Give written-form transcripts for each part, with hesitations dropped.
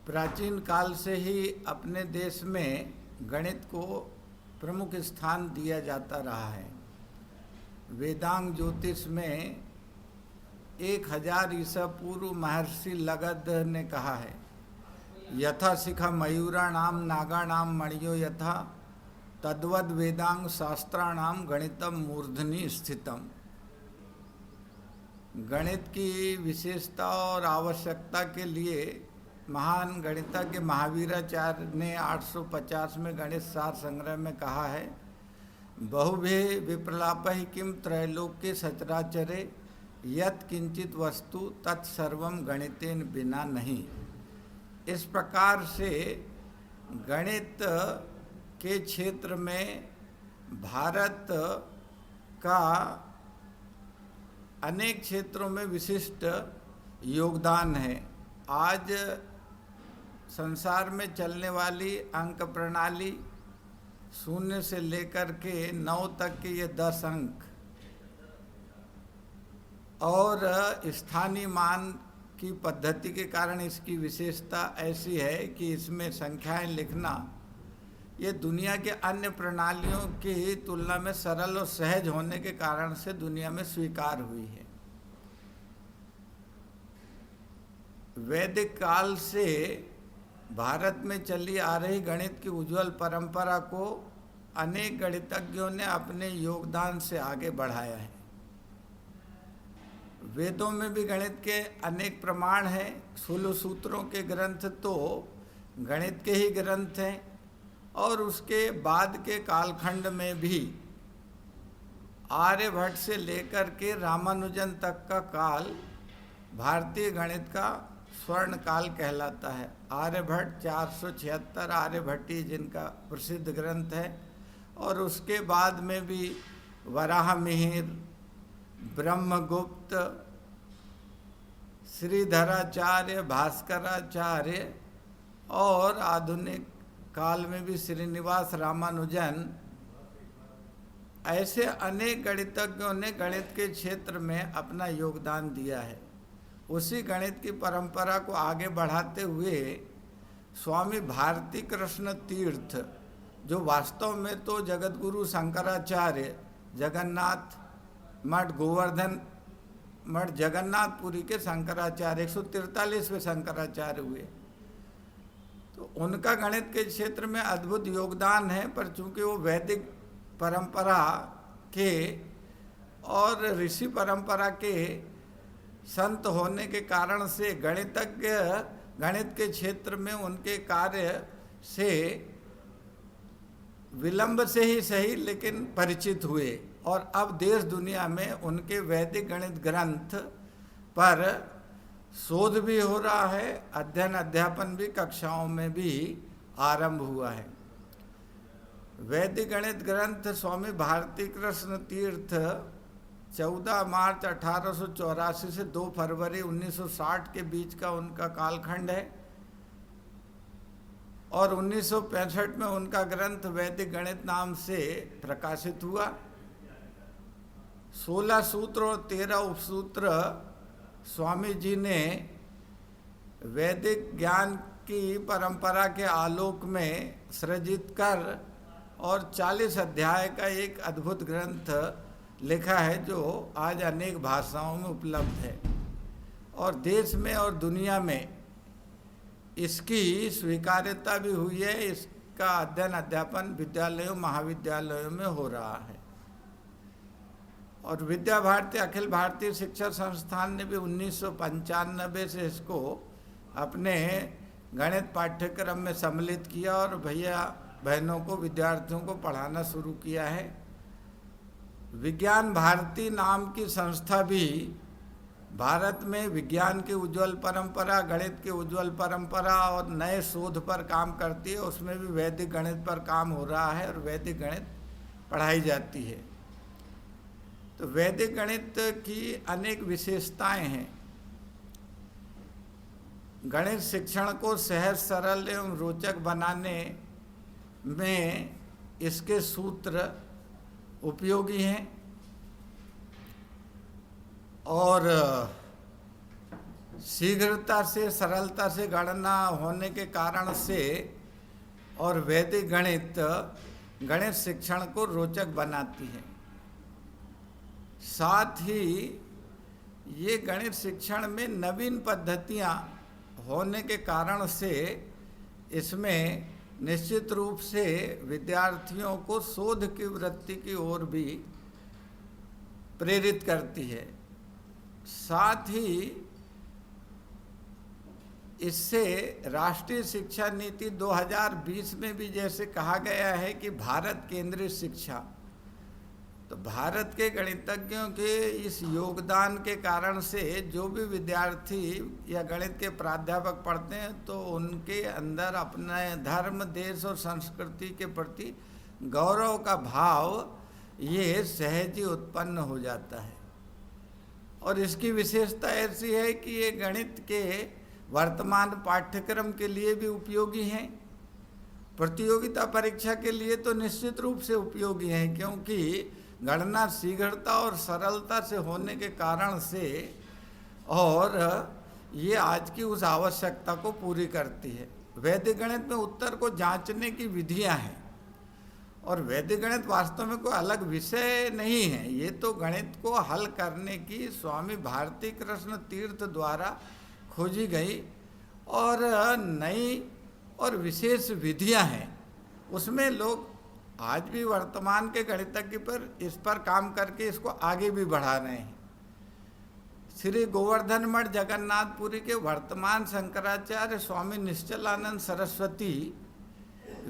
प्राचीन काल से ही अपने देश में गणित को प्रमुख स्थान दिया जाता रहा है। वेदांग ज्योतिष में 1000 ईसा पूर्व महर्षि लगध ने कहा है, यथा शिखा मयूराणाम नागाणाम मणियो यथा तद्वद वेदांग शास्त्राणाम गणितम मूर्धनि स्थितम। गणित की विशेषता और आवश्यकता के लिए महान गणितज्ञ महावीराचार्य ने 850 में गणित सार संग्रह में कहा है, बहुभे विप्रलापहि किम त्रैलोक्य सचराचरे यत् किंचित वस्तु तत्सर्वम गणितेन बिना नहीं। इस प्रकार से गणित के क्षेत्र में भारत का अनेक क्षेत्रों में विशिष्ट योगदान है। आज संसार में चलने वाली अंक प्रणाली 0 से लेकर के 9 तक के ये 10 अंक और स्थानीय मान की पद्धति के कारण इसकी विशेषता ऐसी है कि इसमें संख्याएं लिखना ये दुनिया के अन्य प्रणालियों की तुलना में सरल और सहज होने के कारण से दुनिया में स्वीकार हुई है। वैदिक काल से भारत में चली आ रही गणित की उज्जवल परंपरा को अनेक गणितज्ञों ने अपने योगदान से आगे बढ़ाया है। वेदों में भी गणित के अनेक प्रमाण हैं। 16 सूत्रों के ग्रंथ तो गणित के ही ग्रंथ हैं और उसके बाद के कालखंड में भी आर्यभट्ट से लेकर के रामानुजन तक का काल भारतीय गणित का स्वर्ण काल कहलाता है। आर्यभट्ट 476 आर्यभट्टी जिनका प्रसिद्ध ग्रंथ है, और उसके बाद में भी वराहमिहिर, ब्रह्मगुप्त, श्रीधराचार्य, भास्कराचार्य और आधुनिक काल में भी श्रीनिवास रामानुजन, ऐसे अनेक गणितज्ञों ने गणित के क्षेत्र में अपना योगदान दिया है। उसी गणित की परंपरा को आगे बढ़ाते हुए स्वामी भारती कृष्ण तीर्थ, जो वास्तव में तो जगतगुरु शंकराचार्य जगन्नाथ मठ, गोवर्धन मठ जगन्नाथपुरी के शंकराचार्य 143वें शंकराचार्य हुए, तो उनका गणित के क्षेत्र में अद्भुत योगदान है। पर चूंकि वो वैदिक परंपरा के और ऋषि परंपरा के संत होने के कारण से गणितज्ञ गणित के क्षेत्र में उनके कार्य से विलंब से ही सही लेकिन परिचित हुए, और अब देश दुनिया में उनके वैदिक गणित ग्रंथ पर शोध भी हो रहा है, अध्ययन अध्यापन भी कक्षाओं में भी आरंभ हुआ है। वैदिक गणित ग्रंथ स्वामी भारती कृष्ण तीर्थ 14 मार्च 1884 से 2 फरवरी 1960 के बीच का उनका कालखंड है, और 1965 में उनका ग्रंथ वैदिक गणित नाम से प्रकाशित हुआ। 16 सूत्र और 13 उपसूत्र स्वामी जी ने वैदिक ज्ञान की परंपरा के आलोक में सृजित कर और 40 अध्याय का एक अद्भुत ग्रंथ लिखा है, जो आज अनेक भाषाओं में उपलब्ध है, और देश में और दुनिया में इसकी स्वीकार्यता भी हुई है। इसका अध्ययन अध्यापन विद्यालयों महाविद्यालयों में हो रहा है, और विद्या भारती अखिल भारतीय शिक्षा संस्थान ने भी 1995 से इसको अपने गणित पाठ्यक्रम में सम्मिलित किया और भैया बहनों को, विद्यार्थियों को पढ़ाना शुरू किया है। विज्ञान भारती नाम की संस्था भी भारत में विज्ञान की उज्जवल परंपरा, गणित की उज्जवल परंपरा और नए शोध पर काम करती है। उसमें भी वैदिक गणित पर काम हो रहा है और वैदिक गणित पढ़ाई जाती है। तो वैदिक गणित की अनेक विशेषताएं हैं। गणित शिक्षण को सहज, सरल एवं रोचक बनाने में इसके सूत्र उपयोगी हैं, और शीघ्रता से, सरलता से गणना होने के कारण से और वैदिक गणित गणित शिक्षण को रोचक बनाती है। साथ ही ये गणित शिक्षण में नवीन पद्धतियाँ होने के कारण से इसमें निश्चित रूप से विद्यार्थियों को शोध की वृत्ति की ओर भी प्रेरित करती है। साथ ही इससे राष्ट्रीय शिक्षा नीति 2020 में भी जैसे कहा गया है कि भारत केंद्रित शिक्षा, तो भारत के गणितज्ञों के इस योगदान के कारण से जो भी विद्यार्थी या गणित के प्राध्यापक पढ़ते हैं तो उनके अंदर अपने धर्म, देश और संस्कृति के प्रति गौरव का भाव ये सहज ही उत्पन्न हो जाता है। और इसकी विशेषता ऐसी है कि ये गणित के वर्तमान पाठ्यक्रम के लिए भी उपयोगी हैं, प्रतियोगिता परीक्षा के लिए तो निश्चित रूप से उपयोगी हैं, क्योंकि गणना शीघ्रता और सरलता से होने के कारण से और ये आज की उस आवश्यकता को पूरी करती है। वैदिक गणित में उत्तर को जांचने की विधियां हैं और वैदिक गणित वास्तव में कोई अलग विषय नहीं है, ये तो गणित को हल करने की स्वामी भारती कृष्ण तीर्थ द्वारा खोजी गई और नई और विशेष विधियां हैं। उसमें लोग आज भी वर्तमान के गणितज्ञ पर इस पर काम करके इसको आगे भी बढ़ा रहे हैं। श्री गोवर्धन मठ जगन्नाथपुरी के वर्तमान शंकराचार्य स्वामी निश्चलानंद सरस्वती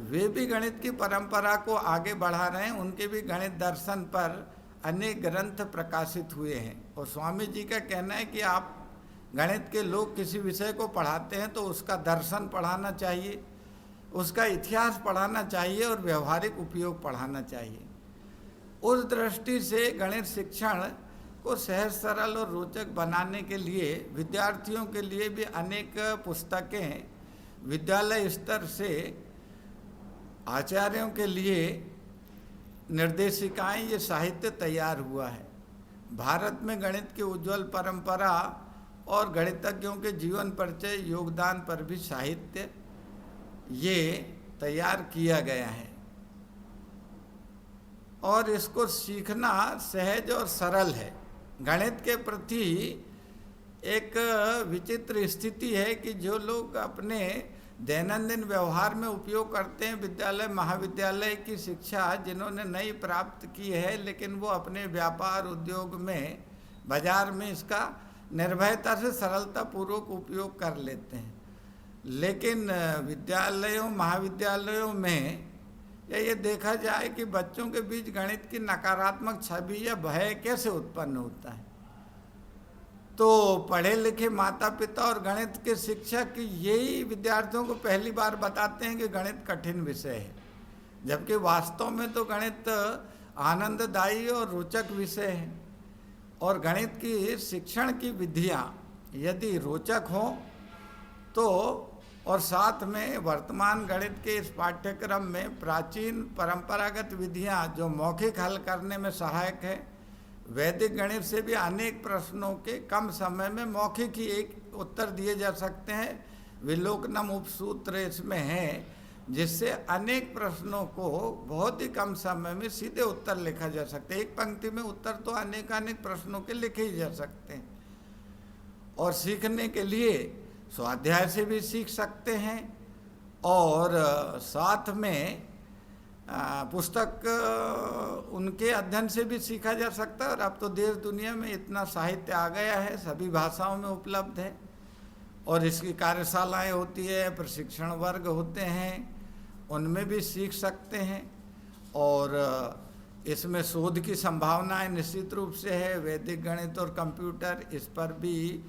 वे भी गणित की परंपरा को आगे बढ़ा रहे हैं। उनके भी गणित दर्शन पर अनेक ग्रंथ प्रकाशित हुए हैं और स्वामी जी का कहना है कि आप गणित के लोग किसी विषय को पढ़ाते हैं तो उसका दर्शन पढ़ाना चाहिए, उसका इतिहास पढ़ाना चाहिए और व्यवहारिक उपयोग पढ़ाना चाहिए। उस दृष्टि से गणित शिक्षण को सहज, सरल और रोचक बनाने के लिए विद्यार्थियों के लिए भी अनेक पुस्तकें विद्यालय स्तर से आचार्यों के लिए निर्देशिकाएं, ये साहित्य तैयार हुआ है। भारत में गणित की उज्जवल परंपरा और गणितज्ञों के जीवन परिचय, योगदान पर भी साहित्य ये तैयार किया गया है और इसको सीखना सहज और सरल है। गणित के प्रति एक विचित्र स्थिति है कि जो लोग अपने दैनंदिन व्यवहार में उपयोग करते हैं विद्यालय, महाविद्यालय की शिक्षा जिन्होंने नई प्राप्त की है, लेकिन वो अपने व्यापार, उद्योग में, बाजार में इसका निर्भयता से सरलता पूर्वक उपयोग कर लेते हैं। लेकिन विद्यालयों, महाविद्यालयों में ये देखा जाए कि बच्चों के बीच गणित की नकारात्मक छवि या भय कैसे उत्पन्न होता है। तो पढ़े लिखे माता पिता और गणित के शिक्षक यही विद्यार्थियों को पहली बार बताते हैं कि गणित कठिन विषय है, जबकि वास्तव में तो गणित आनंददायी और रोचक विषय है। और गणित की शिक्षण की विधियाँ यदि रोचक हों तो और साथ में वर्तमान गणित के इस पाठ्यक्रम में प्राचीन परंपरागत विधियाँ जो मौखिक हल करने में सहायक है, वैदिक गणित से भी अनेक प्रश्नों के कम समय में मौखिक ही एक उत्तर दिए जा सकते हैं। विलोकनम उपसूत्र इसमें है, जिससे अनेक प्रश्नों को बहुत ही कम समय में सीधे उत्तर लिखा जा सकते हैं। एक पंक्ति में उत्तर तो अनेक प्रश्नों के लिखे ही जा सकते हैं। और सीखने के लिए स्वाध्याय से भी सीख सकते हैं और साथ में पुस्तक उनके अध्ययन से भी सीखा जा सकता है। और अब तो देश दुनिया में इतना साहित्य आ गया है, सभी भाषाओं में उपलब्ध है और इसकी कार्यशालाएं होती है, प्रशिक्षण वर्ग होते हैं, उनमें भी सीख सकते हैं। और इसमें शोध की संभावनाएं निश्चित रूप से है। वैदिक गणित और कंप्यूटर, इस पर भी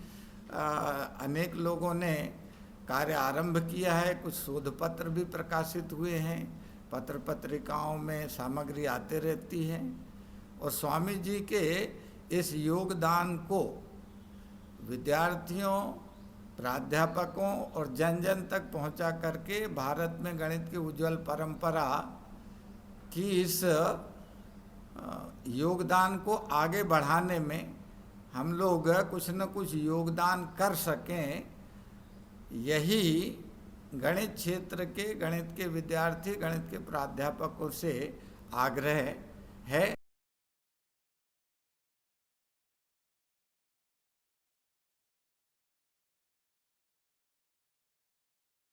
अनेक लोगों ने कार्य आरंभ किया है। कुछ शोध पत्र भी प्रकाशित हुए हैं, पत्र पत्रिकाओं में सामग्री आते रहती है। और स्वामी जी के इस योगदान को विद्यार्थियों, प्राध्यापकों और जन जन तक पहुंचा करके भारत में गणित की उज्जवल परंपरा की इस योगदान को आगे बढ़ाने में हम लोग कुछ न कुछ योगदान कर सकें, यही गणित क्षेत्र के, गणित के विद्यार्थी, गणित के प्राध्यापकों से आग्रह है।